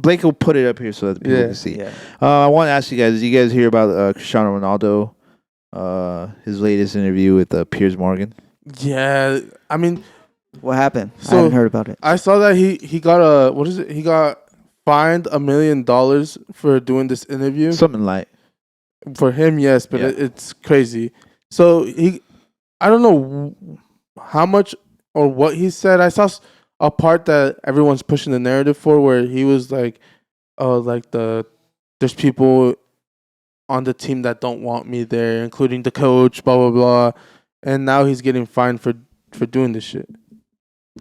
Blake will put it up here so that people can see. Yeah. I want to ask you guys: did you guys hear about Cristiano Ronaldo? His latest interview with Piers Morgan. Yeah, I mean, What happened? I So- haven't heard about it. I saw that he got a what is it? He got fined $1 million for doing this interview. Something like For him, yes, but Yeah. it's crazy. So I don't know how much or what he said. I saw a part that everyone's pushing the narrative for, where he was like, "Oh, like there's people on the team that don't want me there, including the coach, blah blah blah," and now he's getting fined for doing this shit.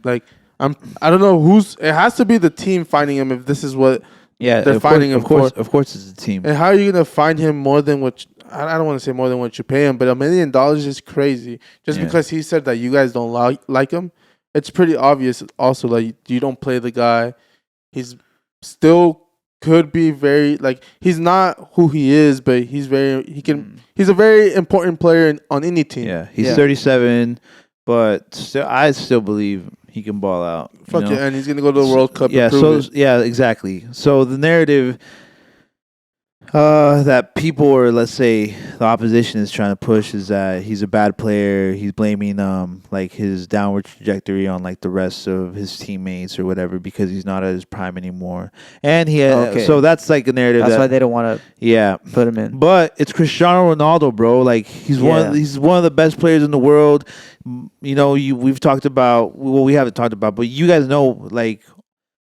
Like I don't know who's. It has to be the team finding him if this is what. yeah, They're finding him of course, for- of course, it's a team. And how are you gonna find him more than what? I don't want to say more than what you pay him, but $1 million is crazy. Just Yeah. because he said that you guys don't like him, it's pretty obvious. Also, like you don't play the guy. He's still could be very like he's not who he is, but he's he's a very important player on any team. Yeah, he's Yeah. 37, but still, I still believe he can ball out. you Fuck know? it, and he's gonna go to the World Cup. Yeah, and prove so it. yeah, exactly. So the narrative that people or let's say the opposition is trying to push is that he's a bad player. He's blaming like his downward trajectory on like the rest of his teammates or whatever because he's not at his prime anymore. And Okay. so that's like a narrative. That's that, why they don't want to yeah. put him in. But it's Cristiano Ronaldo, bro. Like he's Yeah. he's one of the best players in the world. You know, we've talked about we haven't talked about, but you guys know like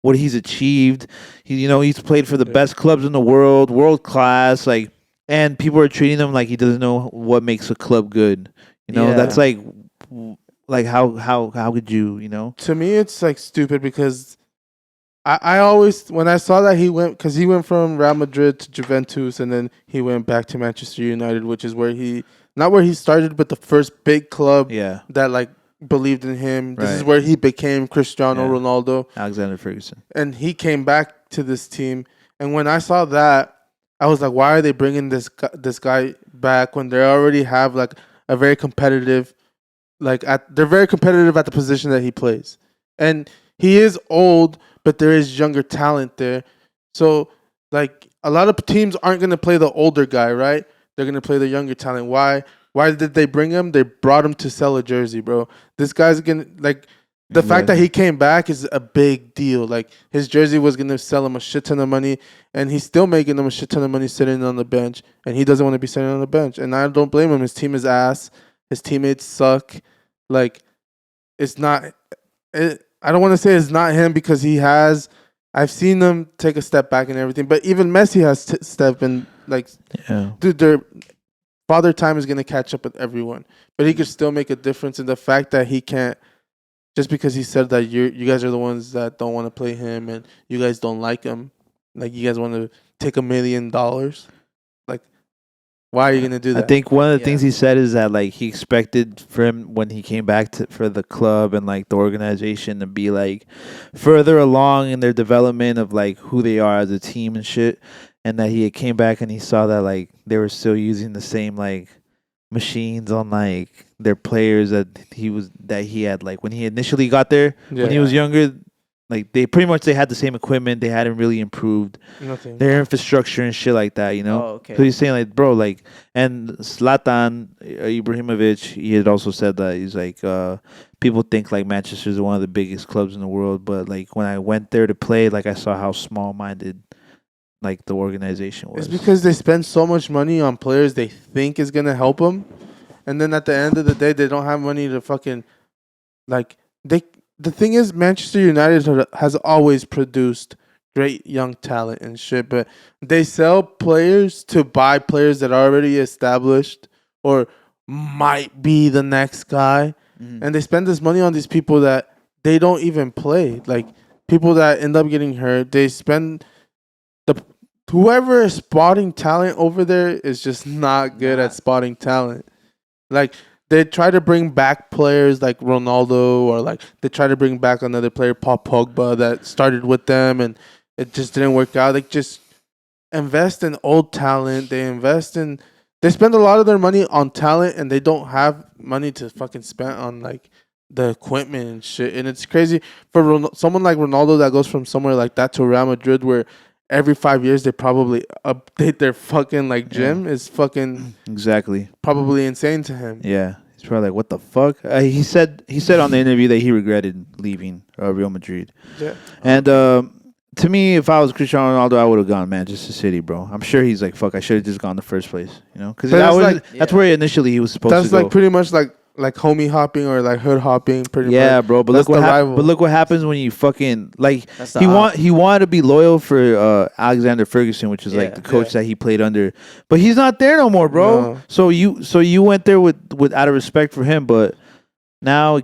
what he's achieved. He's played for the best clubs in the world class. Like, and people are treating him like he doesn't know what makes a club good. Yeah. That's like how could you. To me, it's like stupid because I always when I saw that he went from Real Madrid to Juventus and then he went back to Manchester United, which is where not where he started, but the first big club Yeah, that like believed in him. This is Right. where he became Cristiano Yeah. Ronaldo, Alexander Ferguson. and he came back to this team. And when I saw that, I was like, why are they bringing this guy back when they already have like a very competitive, they're very competitive at the position that he plays, and he is old, but there is younger talent there. So like a lot of teams aren't gonna play the older guy, right? They're gonna play the younger talent. Why? Why did they bring him? They brought him to sell a jersey, bro. This guy's gonna like the fact that he came back is a big deal. Like his jersey was gonna sell him a shit ton of money, and he's still making them a shit ton of money sitting on the bench, and he doesn't want to be sitting on the bench. And I don't blame him. His team is ass. His teammates suck. Like it's not. I don't want to say it's not him because he has. I've seen them take a step back and everything, but even Messi has stepped in. Like, Yeah. dude, their father time is gonna catch up with everyone, but he could still make a difference. In the fact that he can't, just because he said that you guys are the ones that don't want to play him and you guys don't like him, like you guys want to take $1 million. Like, why are you gonna do that? I think one of the Yeah. things he said is that like he expected for him when he came back for the club and like the organization to be like further along in their development of like who they are as a team and shit, and that he had came back and he saw that like they were still using the same like machines on like their players that he had like when he initially got there when he was younger. Like they had the same equipment. They hadn't really improved Nothing. their infrastructure and shit like that, you know. Oh, okay. So he's saying like, bro, like, and Zlatan Ibrahimovic, he had also said that he's like, people think like Manchester is one of the biggest clubs in the world, but like when I went there to play, like I saw how small-minded like the organization was. It's because they spend so much money on players they think is gonna help them, and then at the end of the day, they don't have money to fucking like they. The thing is, Manchester United has always produced great young talent and shit, but they sell players to buy players that are already established or might be the next guy, and they spend this money on these people that they don't even play. Like people that end up getting hurt, they spend whoever is spotting talent over there is just not good at spotting talent. Like they try to bring back players like Ronaldo, or like they try to bring back another player, Paul Pogba, that started with them and it just didn't work out. They just invest in old talent. They spend a lot of their money on talent, and they don't have money to fucking spend on like the equipment and shit. And it's crazy for someone like Ronaldo that goes from somewhere like that to Real Madrid, where every 5 years they probably update their fucking like gym is fucking Exactly. probably insane to him. Yeah. He's probably like, what the fuck? He said on the interview that he regretted leaving Real Madrid. Yeah. And to me, if I was Cristiano Ronaldo, I would have gone Manchester City, bro. I'm sure he's like, fuck, I should have just gone in the first place, you know? Because that's where initially he was supposed to go. That's like pretty much like homie hopping or like hood hopping, pretty much. Yeah, bro. But That's look what the happens. rival. But look what happens when you fucking like. That's the He wanted to be loyal for Alexander Ferguson, which is like the coach that he played under. But he's not there no more, bro. No. So you went there with out of respect for him, but now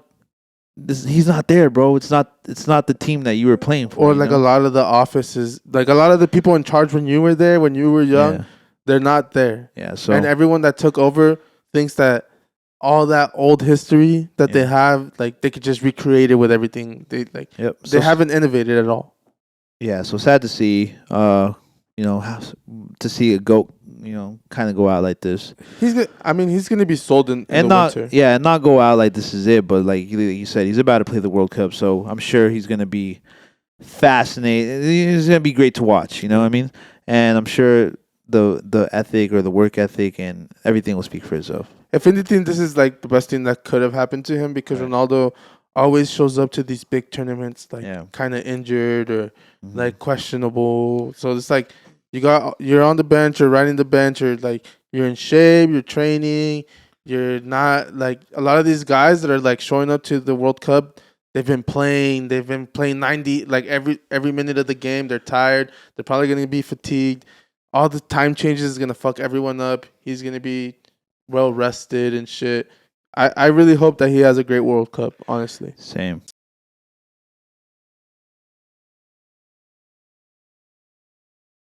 he's not there, bro. It's not the team that you were playing for. Or you like know? a lot of the offices, like a lot of the people in charge when you were there, when you were young, Yeah. they're not there. Yeah. So And everyone that took over thinks that all that old history that they have, like they could just recreate it with everything. They like yep. they haven't innovated at all. Yeah. So sad to see. To see a goat, kind of go out like this. He's gonna be sold in And the not winter. and not go out like this is it, but like you said, he's about to play the World Cup, so I'm sure he's gonna be fascinating. He's gonna be great to watch. You know what I mean? And I'm sure the ethic or the work ethic and everything will speak for itself. If anything, this is like the best thing that could have happened to him because Ronaldo always shows up to these big tournaments like kind of injured or like questionable. So it's like you're on the bench or riding the bench or like you're in shape, you're training, you're not like a lot of these guys that are like showing up to the World Cup. They've been playing 90 like every minute of the game. They're tired. They're probably gonna be fatigued. All the time changes is gonna fuck everyone up. He's gonna be well rested and shit. I really hope that he has a great World Cup, honestly. Same.